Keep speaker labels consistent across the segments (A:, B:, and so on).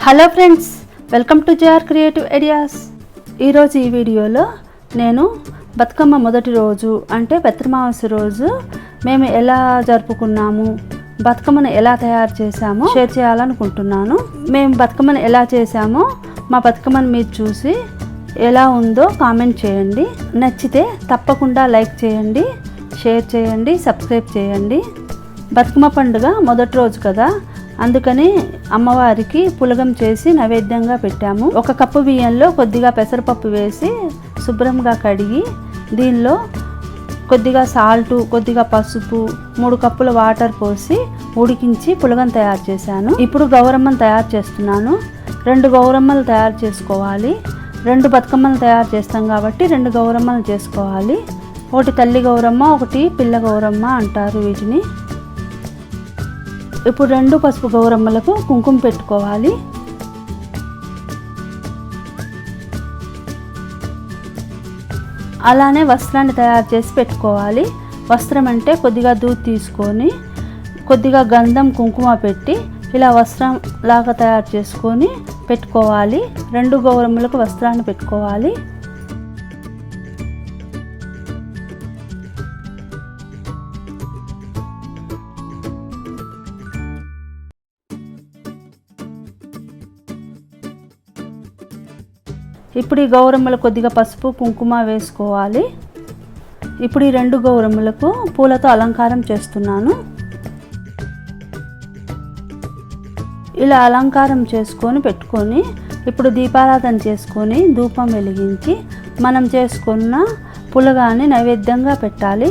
A: Hello friends, welcome to JR creative ideas. ఈరోజు ఈ వీడియోలో నేను బతుకమ్మ మొదటి రోజు అంటే పెత్రమావాస్య రోజు మేము ఎలా జరుపుకున్నాము, బతుకమ్మను ఎలా తయారు చేసామో షేర్ చేయాలనుకుంటున్నాను. మేము బతుకమ్మను ఎలా చేసామో మా బతుకమ్మను మీరు చూసి ఎలా ఉందో కామెంట్ చేయండి. నచ్చితే తప్పకుండా లైక్ చేయండి, షేర్ చేయండి, సబ్స్క్రైబ్ చేయండి. బతుకమ్మ పండుగ మొదటి రోజు కదా, అందుకని అమ్మవారికి పులగం చేసి నైవేద్యంగా పెట్టాము. 1 కప్పు బియ్యంలో కొద్దిగా పెసరపప్పు వేసి శుభ్రంగా కడిగి దీనిలో కొద్దిగా సాల్టు, కొద్దిగా పసుపు, 3 కప్పుల వాటర్ పోసి ఉడికించి పులగం తయారు చేశాను. ఇప్పుడు గౌరమ్మను తయారు చేస్తున్నాను. 2 గౌరమ్మలు తయారు చేసుకోవాలి. 2 బతుకమ్మలు తయారు చేస్తాం కాబట్టి 2 గౌరమ్మలు చేసుకోవాలి. ఒకటి తల్లి గౌరమ్మ, ఒకటి పిల్ల గౌరమ్మ అంటారు వీటిని. ఇప్పుడు 2 పసుపు గౌరమ్మలకు కుంకుమ పెట్టుకోవాలి. అలానే వస్త్రాన్ని తయారు చేసి పెట్టుకోవాలి. వస్త్రం అంటే కొద్దిగా దూది తీసుకొని కొద్దిగా గంధం కుంకుమ పెట్టి ఇలా వస్త్రం లాగా తయారు చేసుకొని పెట్టుకోవాలి. 2 గౌరమ్మలకు వస్త్రాన్ని పెట్టుకోవాలి. ఇప్పుడు ఈ గౌరమ్మలు కొద్దిగా పసుపు కుంకుమ వేసుకోవాలి. ఇప్పుడు ఈ 2 గౌరమ్మలకు పూలతో అలంకారం చేస్తున్నాను. ఇలా అలంకారం చేసుకొని పెట్టుకొని ఇప్పుడు దీపారాధన చేసుకొని ధూపం వెలిగించి మనం చేసుకున్న పులగాన్ని నైవేద్యంగా పెట్టాలి.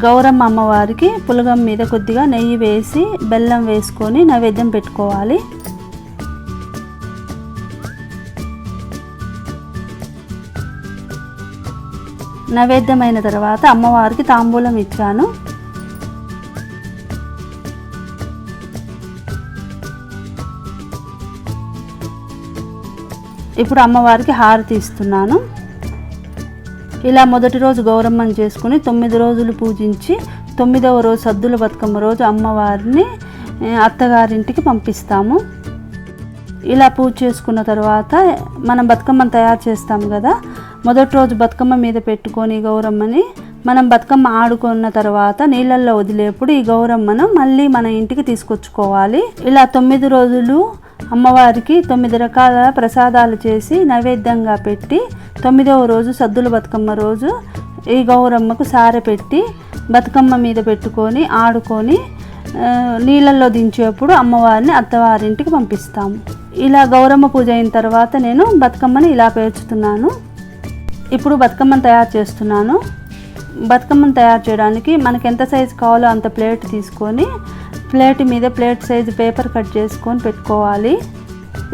A: గౌరమ్మ అమ్మవారికి పులగం మీద కొద్దిగా నెయ్యి వేసి బెల్లం వేసుకొని నైవేద్యం పెట్టుకోవాలి. నైవేద్యం అయిన తర్వాత అమ్మవారికి తాంబూలం ఇచ్చాను. ఇప్పుడు అమ్మవారికి హారతి ఇస్తున్నాను. ఇలా మొదటి రోజు గౌరమ్మను చేసుకుని 9 రోజులు పూజించి 9వ రోజు సద్దుల బతుకమ్మ రోజు అమ్మవారిని అత్తగారింటికి పంపిస్తాము. ఇలా పూజ చేసుకున్న తర్వాత మనం బతుకమ్మను తయారు చేస్తాం కదా, మొదటి రోజు బతుకమ్మ మీద పెట్టుకొని గౌరమ్మని మనం బతుకమ్మ ఆడుకున్న తర్వాత నీళ్ళల్లో వదిలేప్పుడు ఈ గౌరమ్మను మళ్ళీ మన ఇంటికి తీసుకొచ్చుకోవాలి. ఇలా 9 రోజులు అమ్మవారికి 9 రకాల ప్రసాదాలు చేసి నైవేద్యంగా పెట్టి 9వ రోజు సద్దుల బతుకమ్మ రోజు ఈ గౌరమ్మకు సారె పెట్టి బతుకమ్మ మీద పెట్టుకొని ఆడుకొని నీళ్ళల్లో దించేప్పుడు అమ్మవారిని అత్తవారింటికి పంపిస్తాము. ఇలా గౌరమ్మ పూజ అయిన తర్వాత నేను బతుకమ్మని ఇలా పేర్చుతున్నాను. ఇప్పుడు బతుకమ్మను తయారు చేస్తున్నాను. బతుకమ్మను తయారు చేయడానికి మనకి ఎంత సైజు కావాలో అంత ప్లేట్ తీసుకొని ప్లేట్ మీద ప్లేట్ సైజు పేపర్ కట్ చేసుకొని పెట్టుకోవాలి.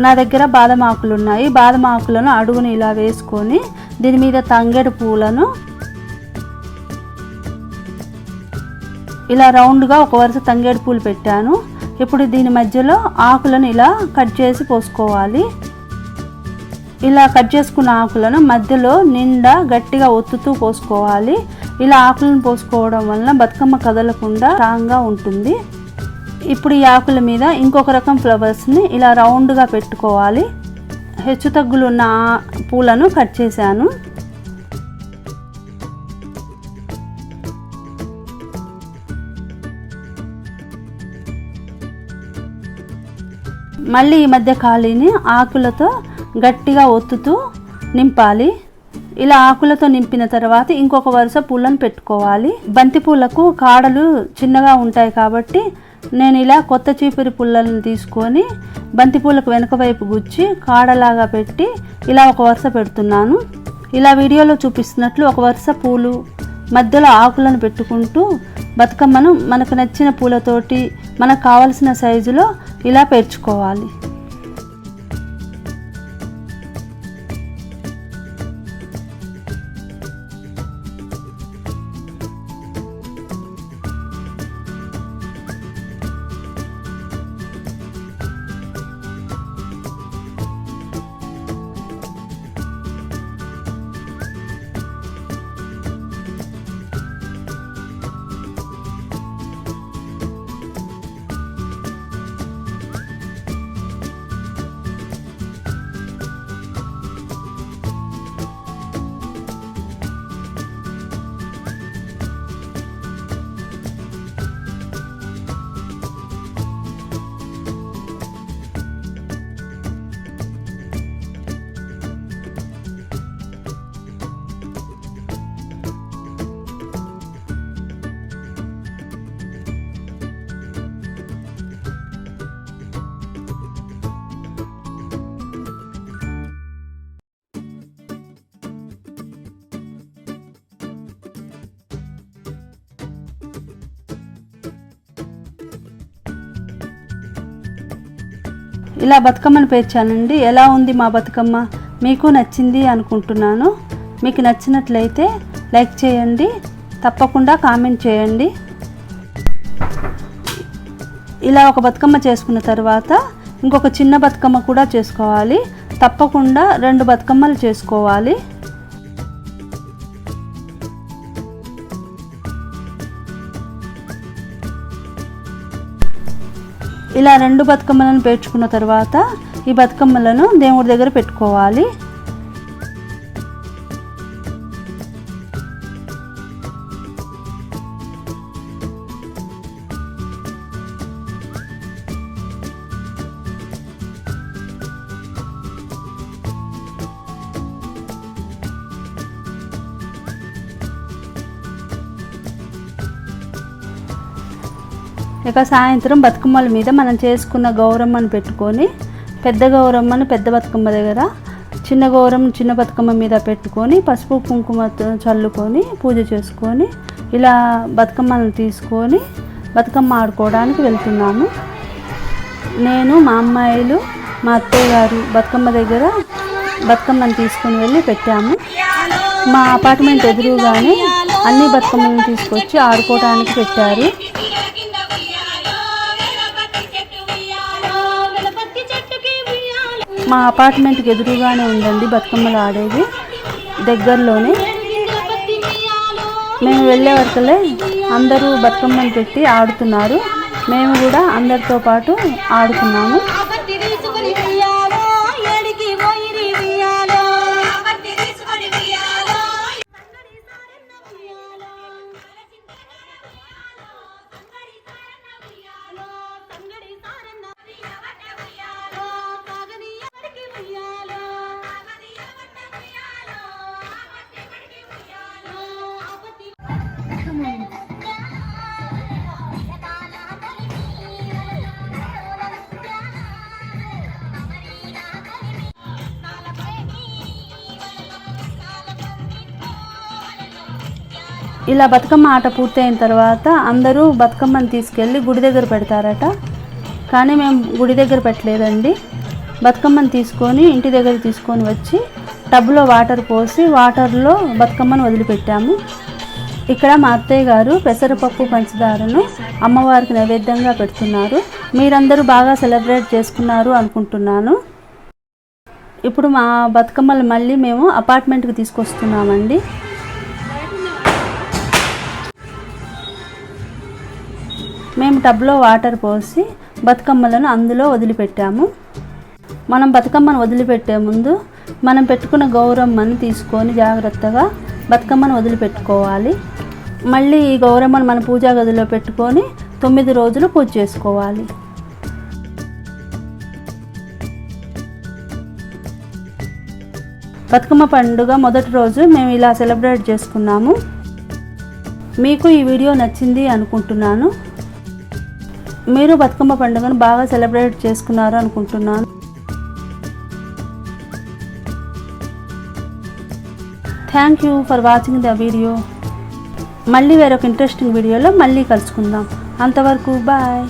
A: నా దగ్గర బాదం ఆకులు ఉన్నాయి. బాదం ఆకులను అడుగుని ఇలా వేసుకొని దీని మీద తంగేడు పూలను ఇలా రౌండ్గా ఒక వరుస తంగేడు పూలు పెట్టాను. ఇప్పుడు దీని మధ్యలో ఆకులను ఇలా కట్ చేసి పోసుకోవాలి. ఇలా కట్ చేసుకున్న ఆకులను మధ్యలో నిండా గట్టిగా ఒత్తుతూ పోసుకోవాలి. ఇలా ఆకులను పోసుకోవడం వలన బతుకమ్మ కదలకుండా స్ట్రాంగ్గా ఉంటుంది. ఇప్పుడు ఈ ఆకుల మీద ఇంకొక రకం ఫ్లవర్స్ని ఇలా రౌండ్గా పెట్టుకోవాలి. హెచ్చు తగ్గులు ఉన్న పూలను కట్ చేశాను. మళ్ళీ ఈ మధ్య ఖాళీని ఆకులతో గట్టిగా ఒత్తుతూ నింపాలి. ఇలా ఆకులతో నింపిన తర్వాత ఇంకొక వరుస పూలను పెట్టుకోవాలి. బంతి పూలకు కాడలు చిన్నగా ఉంటాయి కాబట్టి నేను ఇలా కొత్త చీపురి పుల్లలను తీసుకొని బంతిపూలకు వెనక వైపు గుచ్చి కాడలాగా పెట్టి ఇలా ఒక వరుస పెడుతున్నాను. ఇలా వీడియోలో చూపిస్తున్నట్లు ఒక వరుస పూలు మధ్యలో ఆకులను పెట్టుకుంటూ బతుకమ్మను మనకు నచ్చిన పూలతోటి మనకు కావలసిన సైజులో ఇలా పేర్చుకోవాలి. ఇలా బతుకమ్మను పేర్చానండి. ఎలా ఉంది మా బతుకమ్మ? మీకు నచ్చింది అనుకుంటున్నాను. మీకు నచ్చినట్లయితే లైక్ చేయండి, తప్పకుండా కామెంట్ చేయండి. ఇలా ఒక బతుకమ్మ చేసుకున్న తర్వాత ఇంకొక చిన్న బతుకమ్మ కూడా చేసుకోవాలి. తప్పకుండా 2 బతుకమ్మలు చేసుకోవాలి. ఇలా 2 బతుకమ్మలను పేర్చుకున్న తర్వాత ఈ బతుకమ్మలను దేవుడి దగ్గర పెట్టుకోవాలి. ఇక సాయంత్రం బతుకమ్మల మీద మనం చేసుకున్న గౌరమ్మను పెట్టుకొని పెద్ద గౌరమ్మను పెద్ద బతుకమ్మ దగ్గర, చిన్న గౌరమ్మ చిన్న బతుకమ్మ మీద పెట్టుకొని పసుపు కుంకుమ చల్లుకొని పూజ చేసుకొని ఇలా బతుకమ్మను తీసుకొని బతుకమ్మ ఆడుకోవడానికి వెళ్తున్నాము. నేను, మా అమ్మాయిలు, మా అత్తయ్య గారు బతుకమ్మ దగ్గర బతుకమ్మను తీసుకొని వెళ్ళి పెట్టాము. మా అపార్ట్మెంట్ ఎదురుగానే అన్ని బతుకమ్మలను తీసుకొచ్చి ఆడుకోవడానికి పెట్టారు. మా అపార్ట్మెంట్కి ఎదురుగానే ఉందండి బతుకమ్మలు ఆడేది, దగ్గరలోనే. మేము వెళ్ళే వరకలే అందరూ బతుకమ్మను పెట్టి ఆడుతున్నారు. మేము కూడా అందరితో పాటు ఆడుకున్నాము. ఇలా బతుకమ్మ ఆట పూర్తయిన తర్వాత అందరూ బతుకమ్మని తీసుకెళ్ళి గుడి దగ్గర పెడతారట. కానీ మేము గుడి దగ్గర పెట్టలేదండి. బతుకమ్మని తీసుకొని ఇంటి దగ్గర తీసుకొని వచ్చి టబ్లో వాటర్ పోసి వాటర్లో బతుకమ్మను వదిలిపెట్టాము. ఇక్కడ మా అత్తయ్య గారు పెసరపప్పు పంచదారను అమ్మవారికి నైవేద్యంగా పెడుతున్నారు. మీరందరూ బాగా సెలబ్రేట్ చేసుకున్నారు అనుకుంటున్నాను. ఇప్పుడు మా బతుకమ్మలు మళ్ళీ మేము అపార్ట్మెంట్కి తీసుకొస్తున్నామండి. మేము టబ్లో వాటర్ పోసి బతుకమ్మలను అందులో వదిలిపెట్టాము. మనం బతుకమ్మను వదిలిపెట్టే ముందు మనం పెట్టుకున్న గౌరమ్మను తీసుకొని జాగ్రత్తగా బతుకమ్మను వదిలిపెట్టుకోవాలి. మళ్ళీ ఈ గౌరమ్మను మన పూజా గదిలో పెట్టుకొని 9 రోజులు పూజ చేసుకోవాలి. బతుకమ్మ పండుగ మొదటి రోజు మేము ఇలా సెలబ్రేట్ చేసుకున్నాము. మీకు ఈ వీడియో నచ్చింది అనుకుంటున్నాను. మీరు బతుకమ్మ పండుగను బాగా సెలబ్రేట్ చేసుకున్నారు అనుకుంటున్నాను. Thank you for watching the video. మళ్ళీ వేరొక ఇంట్రెస్టింగ్ వీడియోలో మళ్ళీ కలుసుకుందాం. అంతవరకు బాయ్.